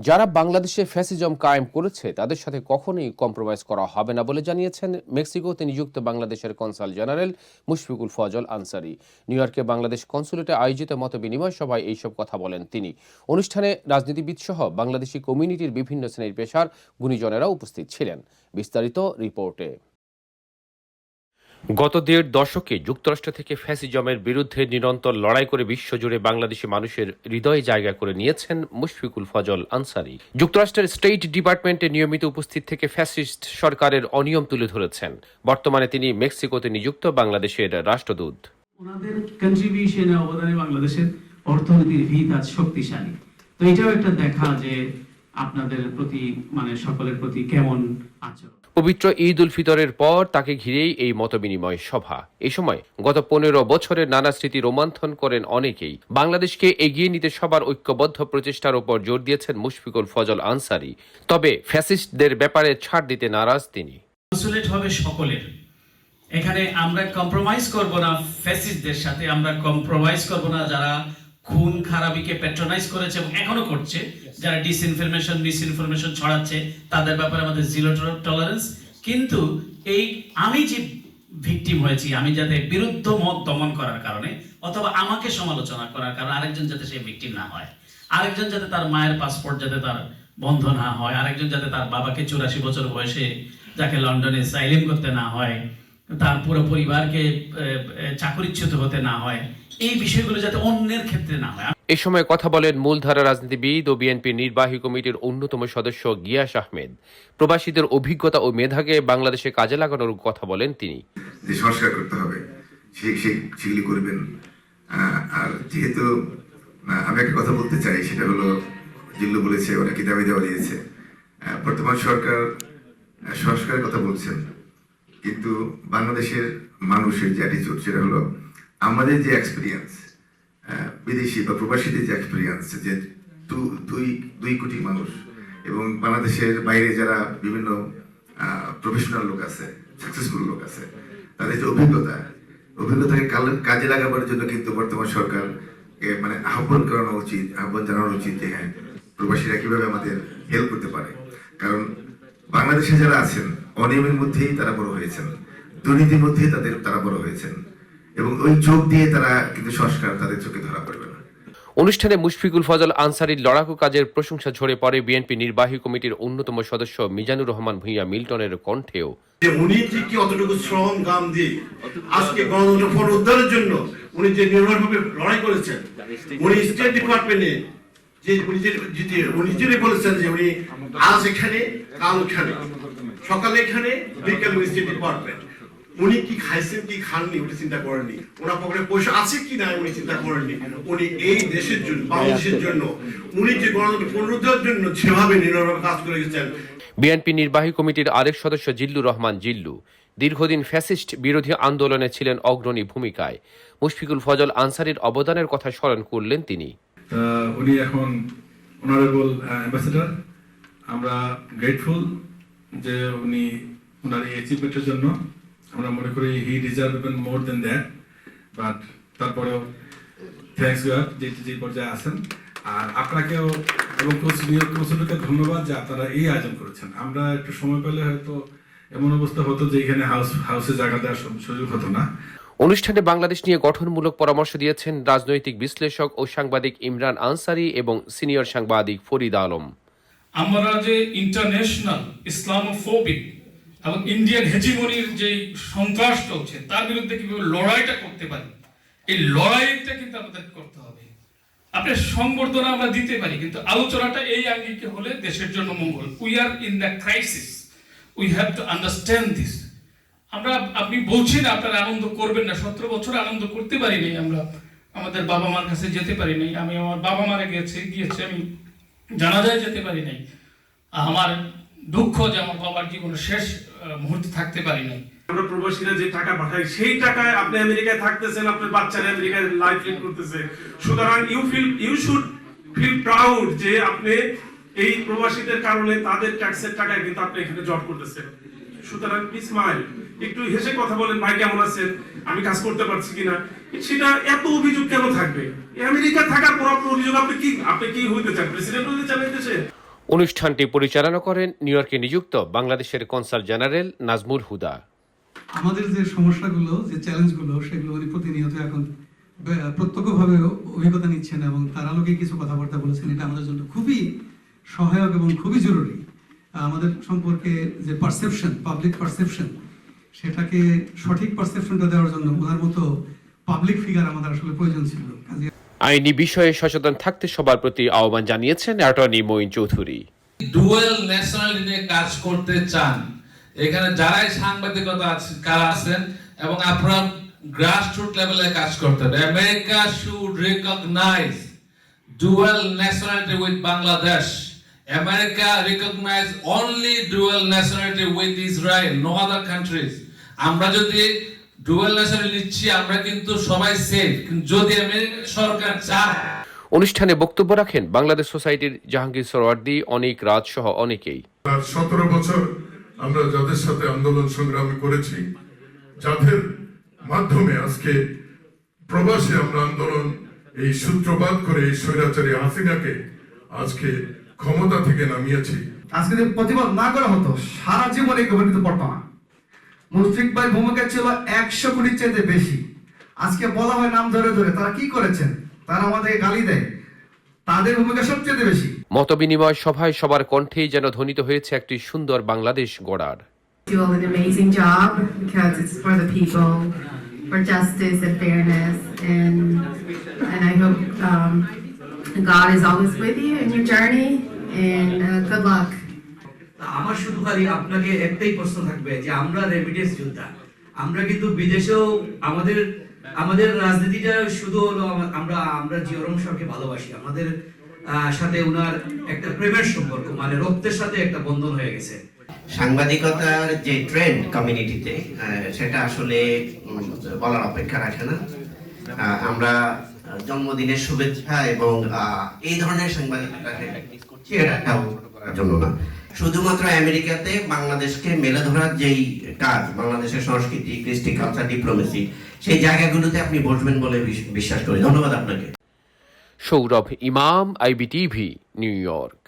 যারা বাংলাদেশে ফ্যাসিজম কায়েম করেছে তাদের সাথে কখনোই কম্প্রোমাইজ করা হবে না বলে জানিয়েছেন মেক্সিকোতে নিযুক্ত বাংলাদেশের consul general Mushfiqul Fazal Ansari. New ইয়র্কে বাংলাদেশ কনসুলেটে আয়োজিত মতবিনিময় সভায় এইসব কথা বলেন তিনি। অনুষ্ঠানে রাজনীতিবিদ সহ বাংলাদেশি কমিউনিটির বিভিন্ন শ্রেণীর পেশার গুণীজনেরা উপস্থিত ছিলেন। বিস্তারিত রিপোর্টে। গত ১.৫ দশকে যুক্তরাষ্ট্র থেকে ফ্যাসিজমের বিরুদ্ধে নিরন্তর লড়াই করে বিশ্বজুড়ে বাংলাদেশি মানুষের হৃদয়ে জায়গা করে নিয়েছেন মুশফিকুল ফজল আনসারী। যুক্তরাষ্ট্রের স্টেট ডিপার্টমেন্টে নিয়মিত উপস্থিত থেকে ফ্যাসিস্ট সরকারের অনিয়ম তুলে ধরেছেন। বর্তমানে তিনি মেক্সিকোতে নিযুক্ত বাংলাদেশের রাষ্ট্রদূত। ওনাদের কন্ট্রিবিউশনে অবদানে বাংলাদেশের অর্থনীতির ভিত আজ শক্তিশালী। তো এটাও একটা দেখা যে আপনাদের প্রতি সকলের প্রতি কেমন আচরণ। পবিত্র ঈদ উল ফিতরের পর তাকে ঘিরেই এই মতবিনিময় সভা। এই সময় গত ১৫ বছরের নানা স্মৃতি রোমন্থন করেন অনেকেই। বাংলাদেশকে এগিয়ে নিতে সবার ঐক্যবদ্ধ প্রচেষ্টার উপর জোর দিয়েছেন মুশফিকুল ফজল আনসারী। তবে ফ্যাসিস্টদের ব্যাপারে ছাড় দিতে নারাজ তিনি। কনসুলেট হবে সকলের, এখানে আমরা কম্প্রোমাইজ করব না ফ্যাসিস্টদের সাথে, আমরা কম্প্রোমাইজ করব না যারা খুন খারাপিকে প্যাট্রোনাইজ করেছে এবং এখনো করছে, যারা ডিসইনফরমেশন মিসইনফরমেশন ছড়াচ্ছে তাদের ব্যাপারে আমাদের জিরো টলারেন্স। কিন্তু এই আমি যে ভিকটিম হয়েছি, আমি যাতে বিরুদ্ধ মত দমন করার কারণে অথবা আমাকে সমালোচনা করার কারণে আরেকজন যাতে সেই ভিকটিম না হয়, আরেকজন যাতে তার মায়ের পাসপোর্ট যাতে তার বন্ধ না হয়, আরেকজন যাতে তার বাবাকে ৮৪ বছর বয়সে যাকে লন্ডনে সাইলেম করতে না হয়, তার পুরো পরিবারকে চাকরিচ্যুত হতে না হয়, এই বিষয়গুলো যাতে অন্যের ক্ষেত্রে না হয়। এ সময় কথা বলেন মূলধারা রাজনীতিবিদ ও বিএনপি নির্বাহী কমিটির অন্যতম সদস্য গিয়াস আহমেদ। প্রবাসীদের অভিজ্ঞতা ও মেধাকে বাংলাদেশে কাজে লাগানোর কথা বলেন তিনি। যে সংস্কার করতে হবে সেগুলি করবেন। আর যেহেতু আমি একটা কথা বলতে চাই, সেটা হলো জিল্লু বলেছে, অনেকে দাবি দেওয়া দিয়েছে, বর্তমান সরকার সংস্কারের কথা বলছেন, কিন্তু বাংলাদেশের মানুষের যে অ্যাটিটিউড সেটা হলো আমাদের যে এক্সপিরিয়েন্স, বিদেশি বা প্রবাসীদের যে এক্সপিরিয়েন্স, যে 2 কোটি মানুষ এবং বাংলাদেশের বাইরে যারা বিভিন্ন প্রফেশনাল লোক আছে, সাকসেসফুল লোক আছে, তাদের যে অভিজ্ঞতাকে কাজে লাগাবার জন্য কিন্তু বর্তমান সরকার আহ্বান করানো উচিত, আহ্বান জানানো উচিত যে হ্যাঁ, প্রবাসীরা কিভাবে আমাদের হেল্প করতে পারে। কারণ বাংলাদেশে যারা আছেন অনিয়মের মধ্যেই তারা বড় হয়েছেন, দুর্নীতির মধ্যেই তারা বড় হয়েছেন, এবং ওই চোখ দিয়ে তারা কিন্তু সংস্কার তাদের চোখে ধরা পড়বে না। অনুষ্ঠানে মুশফিকুল ফজল আনসারীর লড়াকু কাজের প্রশংসা ঝরে পড়ে বিএনপি নির্বাহী কমিটির অন্যতম সদস্য মিজানুর রহমান ভূঁইয়া মিল্টনের কণ্ঠেও। উনি যে কি অতটুকু শ্রম গাম দিয়ে আজকে গণতন্ত্র পুনরুদ্ধারের জন্য উনি যে নির্ভরভাবে লড়াই করেছেন, উনি স্টেট ডিপার্টমেন্টে যে উনি নিজেই বলেছেন যে উনি আজ এখানে কাল ওখানে, সকালে এখানে বিকেল স্টেট ডিপার্টমেন্ট। উনি কি খাইছেন কি খাননি উনি চিন্তা করেননি, ওনার পকেটে পয়সা আছে কি না উনি চিন্তা করেননি। উনি এই দেশের জন্য, বাংলাদেশের জন্য, উনি যে গণতন্ত্র পুনরুদ্ধারের জন্য যেভাবে নির্ভরভাবে কাজ করে গেছেন। বিএনপি নির্বাহী কমিটির আরেক সদস্য জিল্লুর রহমান জিল্লু দীর্ঘদিন ফ্যাসিস্ট বিরোধী আন্দোলনে ছিলেন অগ্রণী ভূমিকায়। মুশফিকুল ফজল আনসারীর অবদানের কথা স্মরণ করলেন তিনি। উনি এখন অনারেবল অ্যাম্বাসেডর। আমরা গ্রেটফুল যে উনি ওনার এই অ্যাচিভমেন্টের জন্য। আমরা মনে করি he deserve even more than that, but তারপরেও থ্যাঙ্কস গড যে পর্যায়ে আছেন। আর আপনাকেও এবং কৌশলকে ধন্যবাদ যে আপনারা এই আয়োজন করেছেন। আমরা একটু সময় পেলে হয়তো এমন অবস্থা হতো যে এখানে হাউসে জায়গা দেওয়ার সুযোগ হতো না। অনুষ্ঠানে বাংলাদেশ নিয়ে গঠনমূলক পরামর্শ দিয়েছেন রাজনৈতিক বিশ্লেষক ও সাংবাদিক ইমরান আনসারী এবং সিনিয়র সাংবাদিক ফরিদ আলম। আমরা যে ইন্টারন্যাশনাল ইসলামোফোবিক এবং ইন্ডিয়ান হেজিমনির যে সন্ত্রাস চলছে তার বিরুদ্ধে কিভাবে লড়াইটা করতে পারি, এই লড়াইটা কিন্তু আমাদের করতে হবে। আপনার সংবর্ধনা আমরা দিতে পারি, কিন্তু আলোচনাটা এই আঙ্গিকে হলে দেশের জন্য মঙ্গল। We are in the crisis, we have to understand this. আপনি বলছেন আপনারা আনন্দ করবেন না, 17 বছর আনন্দ করতে পারি নাই, আমরা আমাদের বাবা মার কাছে যেতে পারি নাই। আমি আমার বাবা মারা গিয়েছে আমি জানাজায় যেতে পারি নাই। আমার দুঃখ যে আমার বাবার জীবনের শেষ মুহূর্তে থাকতে পারি নাই। আমরা প্রবাসীরা যে টাকা পাঠাই সেই টাকায় আপনি আমেরিকায় থাকতেছেন, আপনার বাচ্চারা আমেরিকায় লাইফ লিড করতেছে। সুতরাং ইউ শুড ফিল প্রাউড যে আপনি এই প্রবাসীদের কারণে তাদের ট্যাক্সের টাকায় কিন্তু আপনি এখানে জব করতেছেন। সুতরাং স্মাইল, একটু হেসে কথা বলেন, ভাই কেমন আছেন, আমি কাজ করতে পারছি কিনা। সেটা এত অভিযোগ কেন থাকবে? আমেরিকা থাকার পর অভিযোগ আপনি কি হইতে চান? প্রেসিডেন্ট হইতে চান এই দেশে? অনুষ্ঠানটি পরিচালনা করেন নিউ ইয়র্কে নিযুক্ত বাংলাদেশের কনসাল জেনারেল নাজমুল হুদা। আমাদের যে সমস্যাগুলো, যে চ্যালেঞ্জগুলো, সেগুলো উনি প্রতিনিয়ত এখন প্রত্যক্ষভাবে অভিজ্ঞতা নিচ্ছেন এবং তার আলোকে কিছু কথাবার্তা বলেছেন। এটা আমাদের জন্য খুবই সহায়ক এবং খুবই জরুরি। আমাদের সম্পর্কে যে পারসেপশন, পাবলিক পারসেপশন, সেটাকে সঠিক পারসেপশনটা দেওয়ার জন্য ওনার মতো পাবলিক ফিগার আমাদের আসলে প্রয়োজন ছিল। কাজে আইনি বিষয়ে সচেতন থাকতে সবার প্রতি আহ্বান জানিয়েছেন attorney Moin Chowdhury. Dual nationality নিয়ে কাজ করতে চান, এখানে যারাই সাংবাদিকতা কারা আছেন এবং আপনারা গ্রাসরুট লেভেলে কাজ করতে হবে। America should recognise dual nationality with Bangladesh. America recognise only dual nationality with Israel, no other countries. আমরা যদি ডুয়াল ন্যাশনালিটি নিচ্ছি, আমরা কিন্তু সবাই সেফ। যদি আমেরিকা সরকার চায়। অনুষ্ঠানে বক্তব্য রাখেন বাংলাদেশ সোসাইটির জাহাঙ্গীর সরওয়ার্দী, অনিক রাজ সহ অনেকেই। 17 বছর আমরা যাদের সাথে আন্দোলন সংগ্রাম করেছি, যাদের মাধ্যমে আজকে প্রবাসী আমরা আন্দোলন এই সূত্রপাত করে এই স্বৈরাচারী হাসিনাকে আজকে ক্ষমতা থেকে নামিয়েছি। আজকে যদি প্রতিবাদ না করা হতো, সারা জীবন এই গভর্নমেন্ট পড়তো না। মুশফিক ভাই ভূমিকা ছিল 100 কোটির চাইতে বেশি। আজকে বলা হয় নাম ধরে ধরে, তারা কি করেছেন? তারা আমাদের গালি দেয়, তাদের ভূমিকা সবচেয়ে বেশি। মতবিনিময় সভায় সবার কণ্ঠেই যেন ধ্বনিত হয়েছে একটি সুন্দর বাংলাদেশ গড়ার। Do an amazing job because it's for the people, for justice and fairness, and I hope God is always with you in your journey, and good luck. আমার শুধু খালি আপনাকে একটাই প্রশ্ন থাকবে যে আমরা রেমিটেন্স যোদ্ধা, আমরা কিন্তু বিদেশেও আমাদের রাজনীতিটা শুধু হলো আমরা জিয়া রহমান সাহেবকে ভালোবাসি। আমাদের সাথে উনার একটা প্রেমের সম্পর্ক, মানে রক্তের সাথে একটা বন্ধন হয়ে গেছে। সাংবাদিকতার যে ট্রেন্ড কমিউনিটিতে, সেটা আসলে বলার অপেক্ষা রাখে না। আমরা জন্মদিনের শুভেচ্ছা এবং এই ধরনের সাংবাদিকতাকে চেহারাটাও করার জন্য না, শুধুমাত্র আমেরিকাতে বাংলাদেশকে মেলে ধরার যেই কাজ, বাংলাদেশের সংস্কৃতি, কৃষ্টি, কালচার, ডিপ্লোমেসি, সেই জায়গাগুলোতে আপনি বসবেন বলে বিশ্বাস করি। ধন্যবাদ আপনাকে। সৌরভ ইমাম, IBTV, নিউ ইয়র্ক।